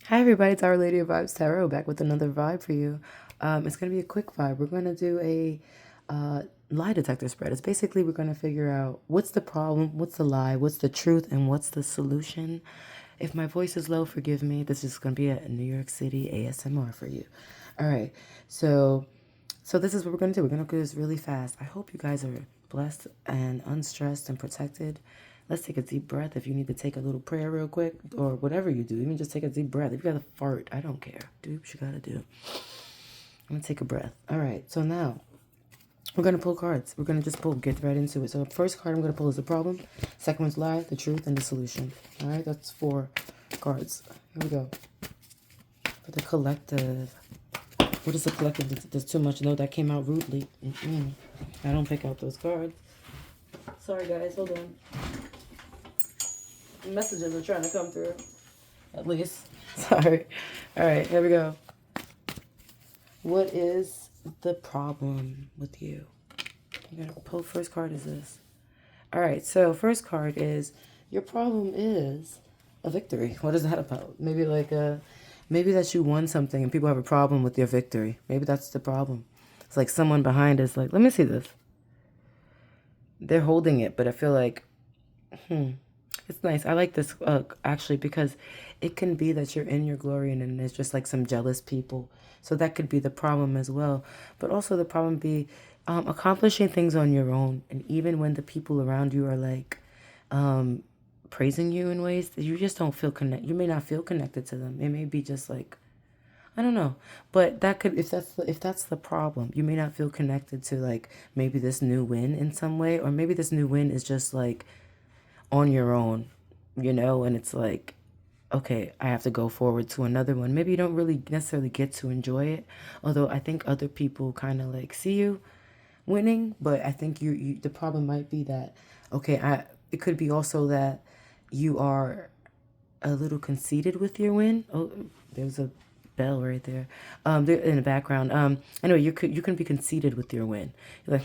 Hi everybody, it's Our Lady of Vibez Tarot back with another vibe for you. It's going to be a quick vibe. We're going to do a lie detector spread. It's basically we're going to figure out what's the problem, what's the lie, what's the truth, and what's the solution. If my voice is low, forgive me. This is going to be a New York City ASMR for you. All right, so this is what we're going to do. We're going to do this really fast. I hope you guys are blessed and unstressed and protected. Let's take a deep breath. If you need to take a little prayer real quick or whatever you do, even just take a deep breath. If you got to fart, I don't care. Do what you got to do. I'm going to take a breath. All right. So now we're going to pull cards. We're going to just pull, get right into it. So the first card I'm going to pull is the problem. Second one's lie, the truth, and the solution. All right. That's 4 cards. Here we go. For the collective. What is the collective? There's too much. No, that came out rudely. I don't pick out those cards. Sorry, guys. Hold on. Messages are trying to come through. At least. Sorry. All right, here we go. What is the problem with you? You're going to pull first card is this. All right, so first card is your problem is a victory. What is that about? Maybe maybe that you won something and people have a problem with your victory. Maybe that's the problem. It's like someone behind is like, let me see this. They're holding it, but I feel like, it's nice. I like this actually because it can be that you're in your glory and then there's just like some jealous people. So that could be the problem as well. But also the problem be accomplishing things on your own. And even when the people around you are like praising you in ways that you just don't feel connected. You may not feel connected to them. It may be just like, I don't know. But that could, if that's the problem, you may not feel connected to like maybe this new win in some way. Or maybe this new win is just like, on your own, and it's like, okay, I have to go forward to another one. Maybe you don't really necessarily get to enjoy it, although I think other people kind of like see you winning, but I think the problem might be that, okay, it could be also that you are a little conceited with your win. Oh, there's a bell right there. There in the background. Anyway, you can be conceited with your win. You're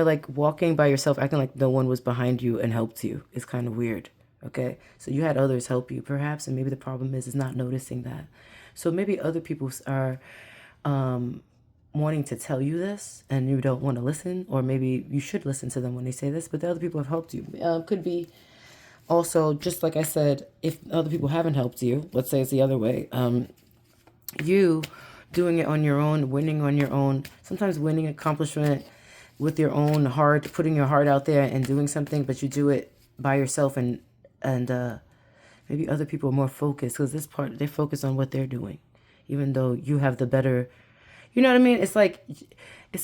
like, like walking by yourself, acting like no one was behind you and helped you is kind of weird. Okay, so you had others help you, perhaps, and maybe the problem is not noticing that. So maybe other people are wanting to tell you this, and you don't want to listen, or maybe you should listen to them when they say this. But the other people have helped you. Could be also, just like I said, if other people haven't helped you, let's say it's the other way. You doing it on your own, winning on your own, sometimes winning accomplishment with your own heart, putting your heart out there and doing something, but you do it by yourself, and maybe other people are more focused because this part, they focus on what they're doing, even though you have the better, you know what I mean? It's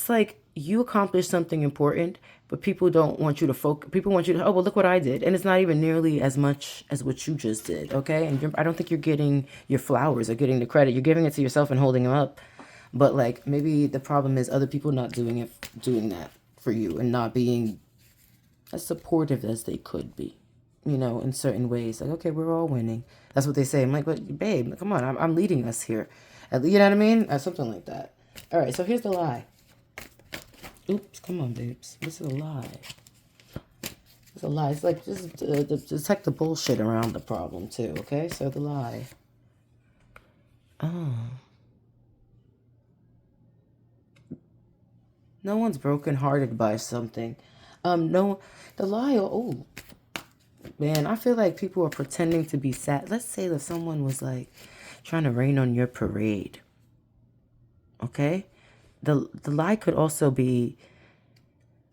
like you accomplish something important, but people don't want you to focus. People want you to, oh, well, look what I did. And it's not even nearly as much as what you just did, okay? And I don't think you're getting your flowers or getting the credit. You're giving it to yourself and holding them up. But like maybe the problem is other people not doing that for you and not being as supportive as they could be, in certain ways. Like, okay, we're all winning. That's what they say. I'm like, but babe, come on, I'm leading us here. You know what I mean? Something like that. All right, so here's the lie. Oops, come on, babes. This is a lie. It's a lie. It's like just detect the bullshit around the problem too. Okay, so the lie. Oh. No one's brokenhearted by something. No, the lie. Oh, man, I feel like people are pretending to be sad. Let's say that someone was like trying to rain on your parade. Okay, the lie could also be.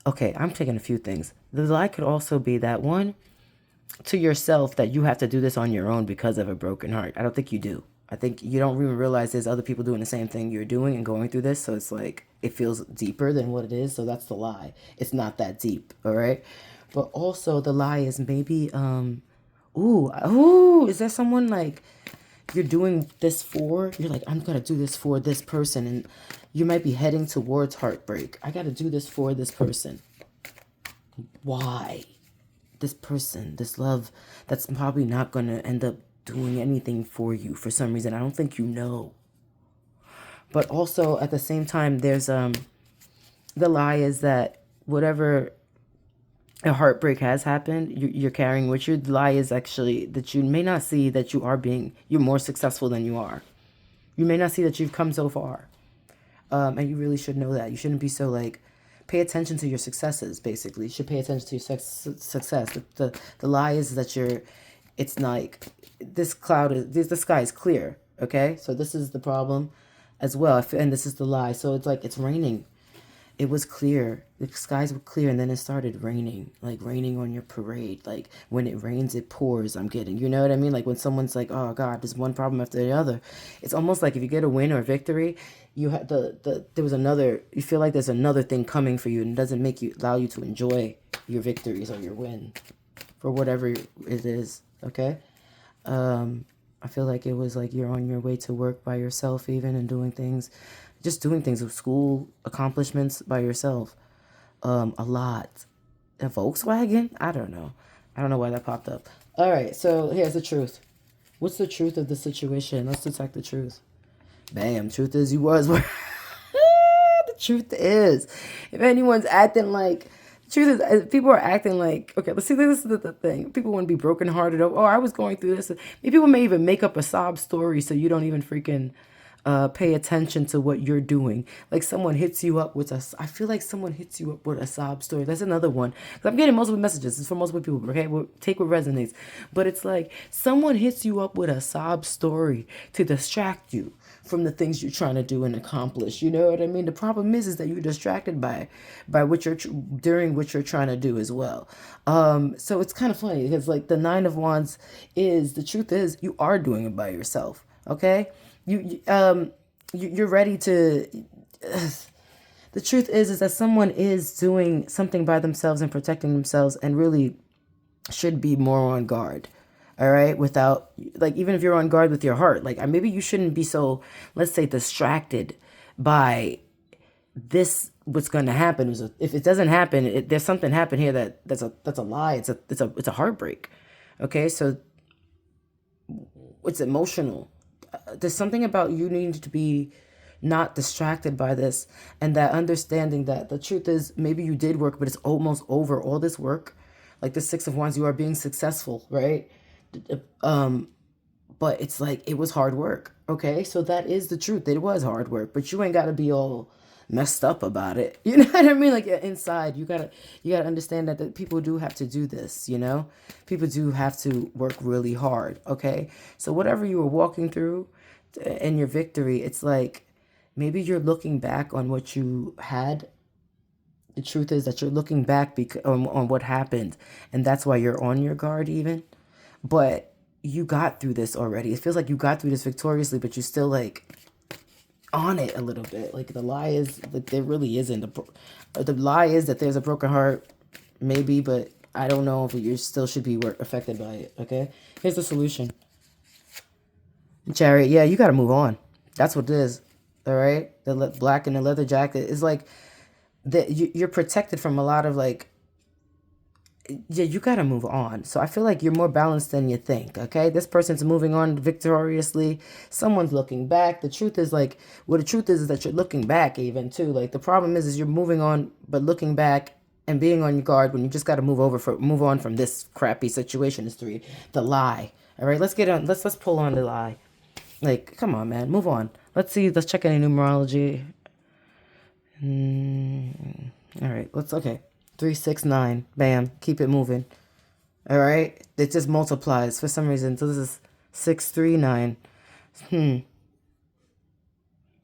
Okay, I'm taking a few things. The lie could also be that one to yourself that you have to do this on your own because of a broken heart. I don't think you do. I think you don't even realize there's other people doing the same thing you're doing and going through this. So it's like, it feels deeper than what it is. So that's the lie. It's not that deep. All right. But also the lie is maybe, is there someone like you're doing this for? You're like, I'm going to do this for this person. And you might be heading towards heartbreak. I got to do this for this person. Why? This person, this love, that's probably not going to end up doing anything for you for some reason. I don't think you know. But also at the same time, there's the lie is that whatever a heartbreak has happened. You're carrying with you. The lie is actually that you may not see that you're more successful than you are. You may not see that you've come so far. And you really should know that. You shouldn't be so like, pay attention to your successes, basically. You should pay attention to your success. The lie is that it's like, the sky is clear, okay? So this is the problem as well. And this is the lie. So it's like, it's raining. It was clear. The skies were clear, and then it started raining, like raining on your parade. Like when it rains, it pours. I'm getting, you know what I mean? Like when someone's like, "Oh God, there's one problem after the other." It's almost like if you get a win or victory, you have there was another. You feel like there's another thing coming for you, and it doesn't allow you to enjoy your victories or your win, for whatever it is. Okay. I feel like it was like you're on your way to work by yourself, even, and doing things with school accomplishments by yourself. A lot. A Volkswagen? I don't know. I don't know why that popped up. All right, so here's the truth. What's the truth of the situation? Let's detect the truth. Bam. Truth is you was. The truth is, if anyone's acting like, truth is, people are acting like, okay, let's see, this is the thing. People want to be brokenhearted. Oh, I was going through this. People may even make up a sob story so you don't even freaking pay attention to what you're doing. Like someone hits you up with I feel like someone hits you up with a sob story. That's another one. 'Cause I'm getting multiple messages. It's from multiple people. Okay, take what resonates. But it's like someone hits you up with a sob story to distract you from the things you're trying to do and accomplish. You know what I mean? The problem is that you're distracted by what you're during what you're trying to do as well. So it's kind of funny because like the Nine of Wands is, the truth is you are doing it by yourself. Okay. You're ready to. The truth is that someone is doing something by themselves and protecting themselves, and really should be more on guard. All right, without, like, even if you're on guard with your heart, like maybe you shouldn't be so, let's say, distracted by this. What's going to happen is, if it doesn't happen, there's something happen here that's a lie. It's a heartbreak. Okay, so it's emotional. There's something about you needing to be not distracted by this, and that understanding that the truth is maybe you did work, but it's almost over. All this work, like the Six of Wands, you are being successful, right? But it's like, it was hard work. Okay, so that is the truth. It was hard work, but you ain't got to be all messed up about it. You know what I mean? Like inside, you gotta understand that people do have to do this. You know, people do have to work really hard. Okay, so whatever you were walking through in your victory, it's like maybe you're looking back on what you had. The truth is that you're looking back on what happened, and that's why you're on your guard even. But you got through this already. It feels like you got through this victoriously, but you're still like on it a little bit. Like the lie is that there really isn't the lie is that there's a broken heart, maybe, but I don't know if you still should be affected by it. Okay, here's the solution. Chariot, yeah, you got to move on. That's what it is. All right, the black and the leather jacket is like that. You're protected from a lot of like. Yeah, you got to move on. So I feel like you're more balanced than you think, okay? This person's moving on victoriously. Someone's looking back. The truth is like, the truth is that you're looking back even too. Like the problem is you're moving on, but looking back and being on your guard when you just got to move on from this crappy situation is the lie. All right, let's get on. Let's pull on the lie. Like, come on, man, move on. Let's see. Let's check any numerology. All right, okay. 3, 6, 9. Bam. Keep it moving. All right. It just multiplies for some reason. So this is 6, 3, 9.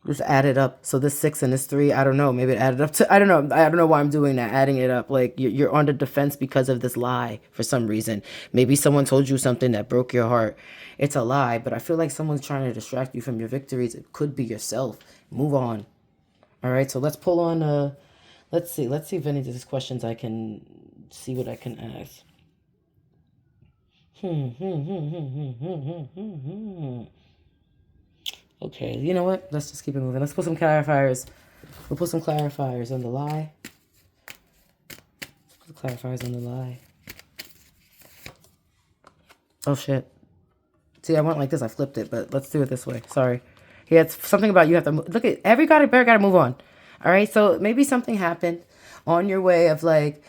Just add it up. So this 6 and this 3, I don't know. Maybe it added up to, I don't know. I don't know why I'm doing that. Adding it up. Like you're on the defense because of this lie for some reason. Maybe someone told you something that broke your heart. It's a lie, but I feel like someone's trying to distract you from your victories. It could be yourself. Move on. All right. So let's pull on let's see if any of these questions I can see what I can ask. Okay, you know what? Let's just keep it moving. Let's put some clarifiers. We'll put some clarifiers on the lie. Put clarifiers on the lie. Oh, shit. See, I went like this. I flipped it, but let's do it this way. Sorry. Yeah, it's something about you have to look at bear got to move on. All right, so maybe something happened on your way of like,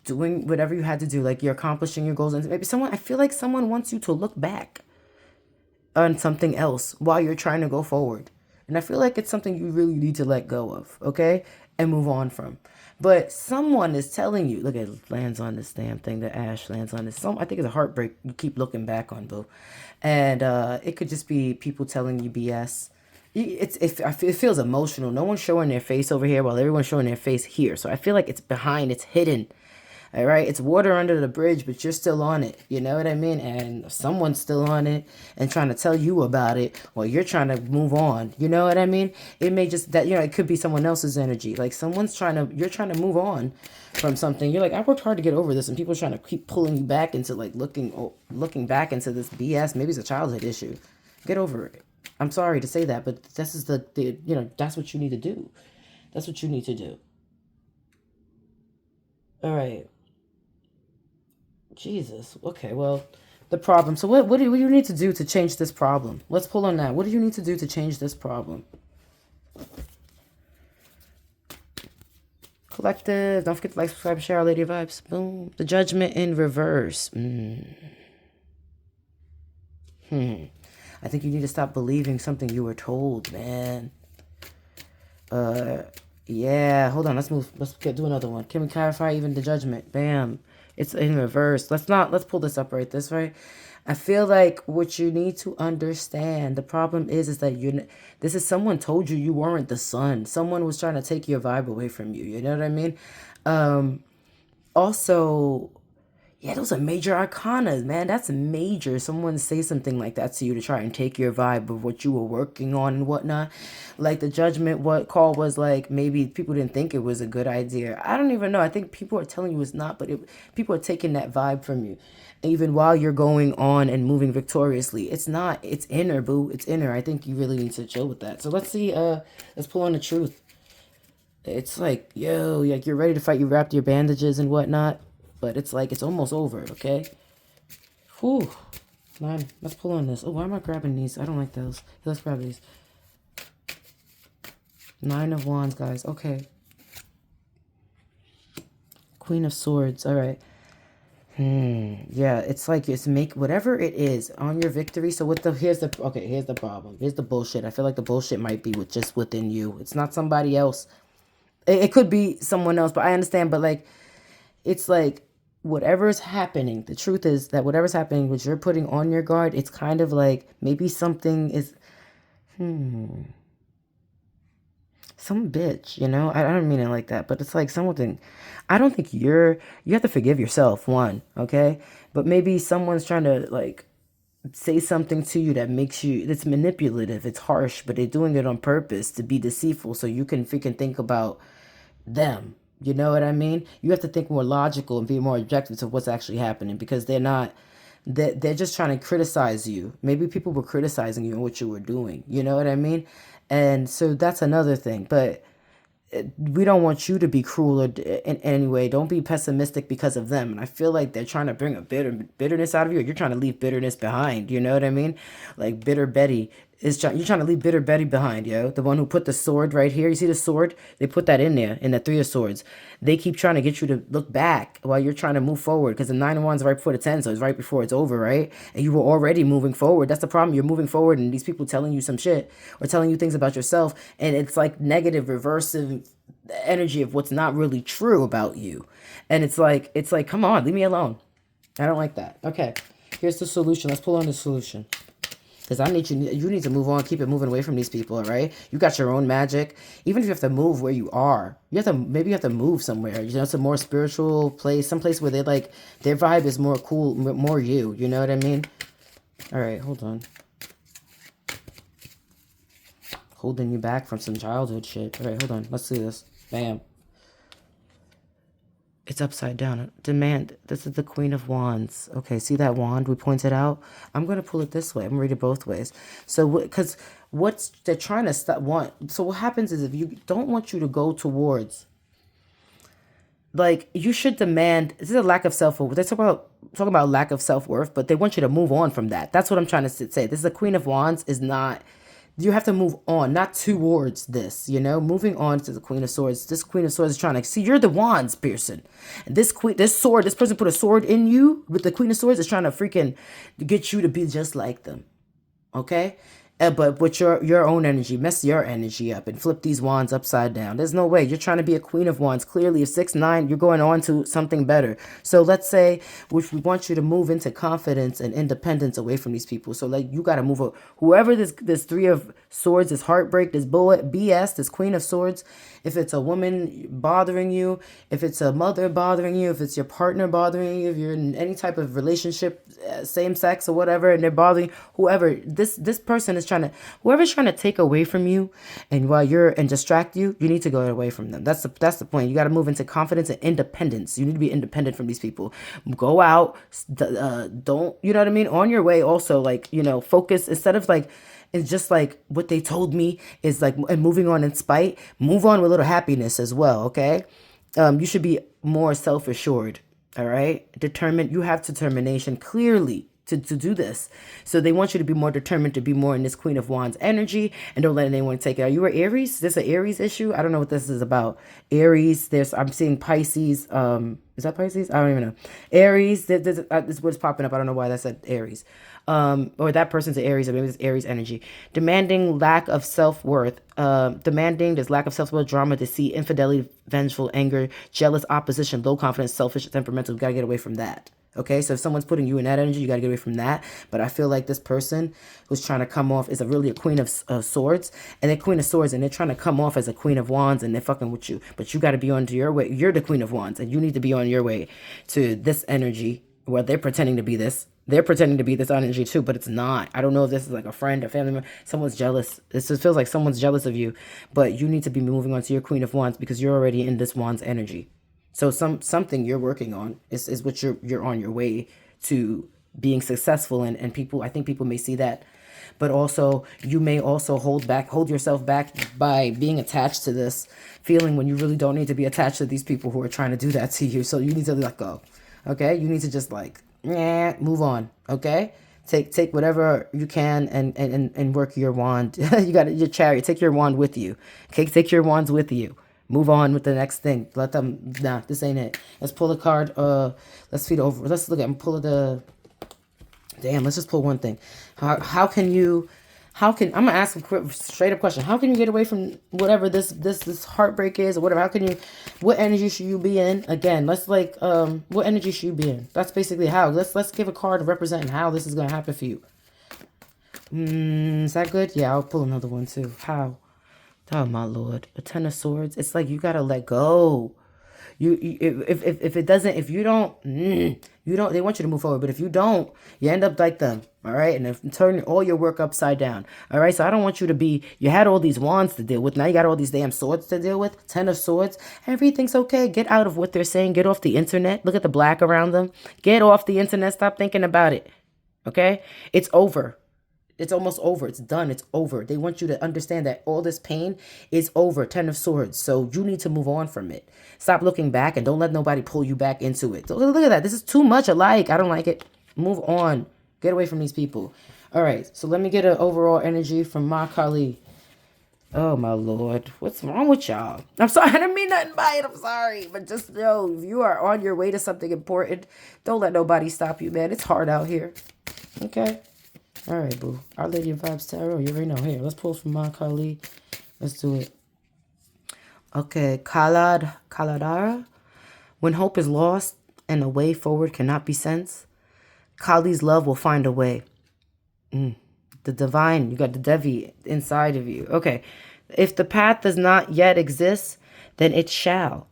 doing whatever you had to do, like you're accomplishing your goals. And maybe I feel like someone wants you to look back on something else while you're trying to go forward. And I feel like it's something you really need to let go of, okay? And move on from. But someone is telling you, look, it lands on this damn thing, the ash lands on this. I think it's a heartbreak you keep looking back on, boo. And it could just be people telling you BS. It feels emotional. No one's showing their face over here while everyone's showing their face here. So I feel like it's behind, it's hidden. All right, it's water under the bridge, but you're still on it. You know what I mean? And someone's still on it and trying to tell you about it while you're trying to move on. You know what I mean? It may just that, it could be someone else's energy. Like you're trying to move on from something. You're like, I worked hard to get over this, and people are trying to keep pulling you back into like looking back into this BS. Maybe it's a childhood issue. Get over it. I'm sorry to say that, but this is that's what you need to do. That's what you need to do. All right. Jesus. Okay, well, the problem. So what do you need to do to change this problem? Let's pull on that. What do you need to do to change this problem? Collective. Don't forget to like, subscribe, share Our Lady of Vibes. Boom. The Judgment in reverse. I think you need to stop believing something you were told, man. Yeah. Hold on. Let's move. Let's do another one. Can we clarify even the Judgment? Bam. It's in reverse. Let's pull this up right this way. I feel like what you need to understand, the problem is that this is someone told you weren't the sun. Someone was trying to take your vibe away from you. You know what I mean? Also, yeah, those are major arcanas, man. That's major. Someone say something like that to you to try and take your vibe of what you were working on and whatnot. Like the Judgment, what call was like, maybe people didn't think it was a good idea. I don't even know. I think people are telling you it's not, but people are taking that vibe from you. Even while you're going on and moving victoriously. It's not. It's inner, boo. It's inner. I think you really need to chill with that. So let's see. Let's pull on the truth. It's like, yo, like you're ready to fight. You wrapped your bandages and whatnot. But it's like, it's almost over, okay? Whew. 9. Let's pull on this. Oh, why am I grabbing these? I don't like those. Let's grab these. 9 of Wands, guys. Okay. Queen of Swords. All right. Yeah, it's like, make whatever it is on your victory. So here's the problem. Here's the bullshit. I feel like the bullshit might be just within you. It's not somebody else. It could be someone else, but I understand. But like, it's like, whatever's happening, the truth is that whatever's happening, which you're putting on your guard, it's kind of like maybe something is, some bitch, I don't mean it like that, but it's like something, I don't think you have to forgive yourself, one, okay? But maybe someone's trying to like say something to you that makes you, it's manipulative, it's harsh, but they're doing it on purpose to be deceitful so you can freaking think about them. You know what I mean? You have to think more logical and be more objective to what's actually happening, because they're just trying to criticize you. Maybe people were criticizing you and what you were doing. You know what I mean? And so that's another thing. But we don't want you to be cruel or in any way. Don't be pessimistic because of them. And I feel like they're trying to bring a bitterness out of you, or you're trying to leave bitterness behind. You know what I mean? Like Bitter Betty. You're trying to leave Bitter Betty behind, yo. The one who put the sword right here. You see the sword? They put that in there, in the 3 of Swords. They keep trying to get you to look back while you're trying to move forward, because the 9 of Wands is right before the 10, so it's right before it's over, right? And you were already moving forward. That's the problem. You're moving forward, and these people telling you some shit or telling you things about yourself, and it's like negative, reversive energy of what's not really true about you. And it's like, come on, leave me alone. I don't like that. Okay, here's the solution. Let's pull on the solution. Because you need to move on, keep it moving away from these people, all right? You got your own magic. Even if you have to move where you are, maybe you have to move somewhere. It's a more spiritual place, someplace where their vibe is more cool, more you. You know what I mean? All right, hold on. Holding you back from some childhood shit. All right, hold on. Let's see this. Bam. It's upside down. Demand. This is the Queen of Wands. Okay, see that wand we pointed out? I'm going to pull it this way. I'm going to read it both ways. So, because they're trying to stop. So what happens is, if you don't want you to go towards, like, you should demand, this is a lack of self-worth. They talk about lack of self-worth, but they want you to move on from that. That's what I'm trying to say. This is the Queen of Wands is not You have to move on, not towards this, you know, moving on to the Queen of Swords. This Queen of Swords is trying to see, you're the wands person. And this sword, this person put a sword in you with the Queen of Swords is trying to freaking get you to be just like them. Okay? But with your own energy, mess your energy up and flip these wands upside down. There's no way. You're trying to be a Queen of Wands. Clearly, if 6-9, you're going on to something better. So let's say if we want you to move into confidence and independence away from these people. So like you got to move. Whoever this Three of Swords, this heartbreak, this BS, this Queen of Swords. If it's a woman bothering you, if it's a mother bothering you, if it's your partner bothering you, if you're in any type of relationship, same sex or whatever, and they're bothering whoever, this person is whoever's trying to take away from you and distract you, you need to go away from them. That's the point. You got to move into confidence and independence. You need to be independent from these people. Go out, don't, you know what I mean? On your way also, like, you know, focus instead of like, it's just like what they told me is like, and moving on in spite, move on with a little happiness as well. Okay. You should be more self-assured. All right. Determined. You have determination clearly to do this. So they want you to be more determined, to be more in this Queen of Wands energy, and don't let anyone take it. Are you an Aries? This an Aries issue? I don't know what this is about. Aries. I'm seeing Pisces. Is that Pisces? I don't even know. Aries. This is what's popping up. I don't know why that said Aries. Or that person's an Aries, or maybe it's Aries energy. Demanding lack of self-worth. Demanding this lack of self-worth, drama, deceit, infidelity, vengeful, anger, jealous, opposition, low confidence, selfish, temperamental. We got to get away from that. Okay, so if someone's putting you in that energy, you got to get away from that. But I feel like this person who's trying to come off is really a Queen of Swords, and they're Queen of Swords, and they're trying to come off as a Queen of Wands, and they're fucking with you. But you got to be on to your way. You're the Queen of Wands, and you need to be on your way to this energy where they're pretending to be this. They're pretending to be this energy too, but it's not. I don't know if this is like a friend, a family member. Someone's jealous. This just feels like someone's jealous of you, but you need to be moving on to your Queen of Wands because you're already in this Wands energy. So something you're working on is what you're on your way to being successful in, and people, I think people may see that, but also you may also hold yourself back by being attached to this feeling when you really don't need to be attached to these people who are trying to do that to you. So you need to let go. Okay, you need to just like move on. Okay, take whatever you can and work your wand. You got your chariot. Take your wand with you. Okay, take your wands with you. Move on with the next thing. Let them, nah, this ain't it. Let's pull a card. Let's feed over. Let's look at, pull the, damn, let's just pull one thing. I'm going to ask a straight up question. How can you get away from whatever this heartbreak is or whatever? How can you, what energy should you be in? Again, let's like, what energy should you be in? That's basically how. Let's give a card representing how this is going to happen for you. Is that good? Yeah, I'll pull another one too. How? Oh my Lord, a Ten of Swords. It's like you gotta let go. If it doesn't, if you don't, they want you to move forward. But if you don't, you end up like them. All right, and if turning all your work upside down. All right, so I don't want you to be. You had all these wands to deal with. Now you got all these damn swords to deal with. Ten of Swords. Everything's okay. Get out of what they're saying. Get off the internet. Look at the black around them. Get off the internet. Stop thinking about it. Okay, it's over. It's almost over. It's done. It's over. They want you to understand that all this pain is over. Ten of Swords. So you need to move on from it. Stop looking back and don't let nobody pull you back into it. So look at that. This is too much alike. I don't like it. Move on. Get away from these people. All right. So let me get an overall energy from Ma Kali. Oh, my Lord. What's wrong with y'all? I'm sorry. I didn't mean nothing by it. I'm sorry. But just know, if you are on your way to something important, don't let nobody stop you, man. It's hard out here. Okay? All right, boo. Our Lady of Vibez Tarot. You already know. Here, let's pull from Ma Kali. Let's do it. Okay. Kaladara. When hope is lost and a way forward cannot be sensed, Kali's love will find a way. The divine. You got the Devi inside of you. Okay. If the path does not yet exist, then it shall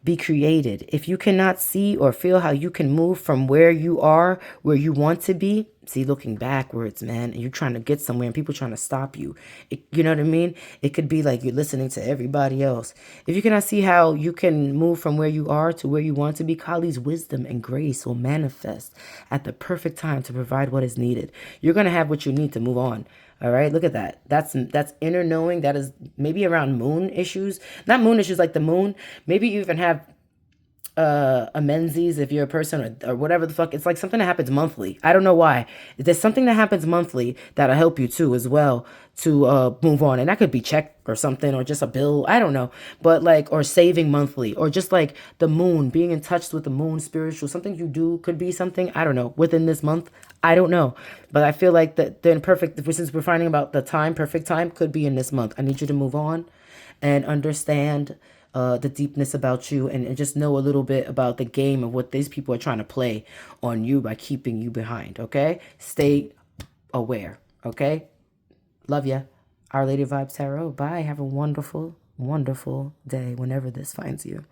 be created. If you cannot see or feel how you can move from where you are, where you want to be, see, looking backwards, man, and you're trying to get somewhere and people trying to stop you. You know what I mean? It could be like you're listening to everybody else. If you cannot see how you can move from where you are to where you want to be, Kali's wisdom and grace will manifest at the perfect time to provide what is needed. You're going to have what you need to move on. All right, look at that. That's inner knowing. That is maybe around moon issues. Not moon issues like the moon. Maybe you even have a Menzies if you're a person, or whatever the fuck. It's like something that happens monthly. I don't know why. There's something that happens monthly that'll help you too as well to move on. And that could be check or something, or just a bill. I don't know. But like, or saving monthly, or just like the moon, being in touch with the moon, spiritual, something you do could be something, I don't know, within this month. I don't know. But I feel like that the imperfect, since we're finding about the time, perfect time could be in this month. I need you to move on and understand the deepness about you, and just know a little bit about the game of what these people are trying to play on you by keeping you behind, okay? Stay aware, okay? Love ya. Our Lady of Vibez Tarot. Bye. Have a wonderful, wonderful day whenever this finds you.